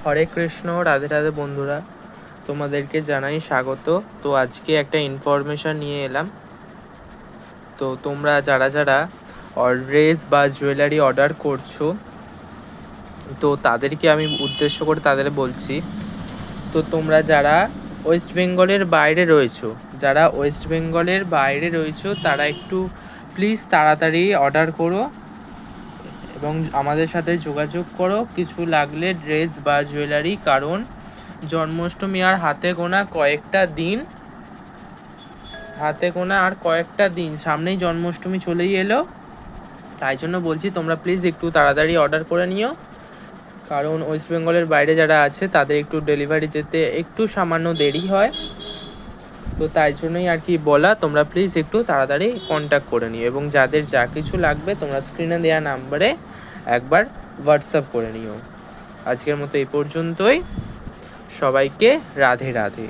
হরে কৃষ্ণ, রাধে রাধে বন্ধুরা, তোমাদেরকে জানাই স্বাগত। তো আজকে একটা ইনফরমেশান নিয়ে এলাম। তো তোমরা যারা যারা ড্রেস বা জুয়েলারি অর্ডার করছো, তো তাদেরকে আমি উদ্দেশ্য করে তাদের বলছি। তো তোমরা যারা ওয়েস্ট বেঙ্গলের বাইরে রয়েছো, তারা একটু প্লিজ তাড়াতাড়ি অর্ডার করো এবং আমাদের সাথে যোগাযোগ করো কিছু লাগলে ড্রেস বা জুয়েলারি। কারণ জন্মাষ্টমী আর হাতে গোনা কয়েকটা দিন, সামনেই জন্মাষ্টমী চলেই এলো। তাই জন্য বলছি তোমরা প্লিজ একটু তাড়াতাড়ি অর্ডার করে নিও, কারণ ওয়েস্ট বেঙ্গলের বাইরে যারা আছে তাদের একটু ডেলিভারি যেতে একটু সামান্য দেরি হয়। তো তাই জন্যই আর কি বলা, তোমরা প্লিজ একটু তাড়াতাড়ি কন্ট্যাক্ট করে নিও এবং যাদের যা কিছু লাগবে তোমরা স্ক্রিনে দেওয়া নাম্বারে একবার হোয়াটসঅ্যাপ করে নিও। আজকের মতো এই পর্যন্তই। সবাইকে রাধে রাধে।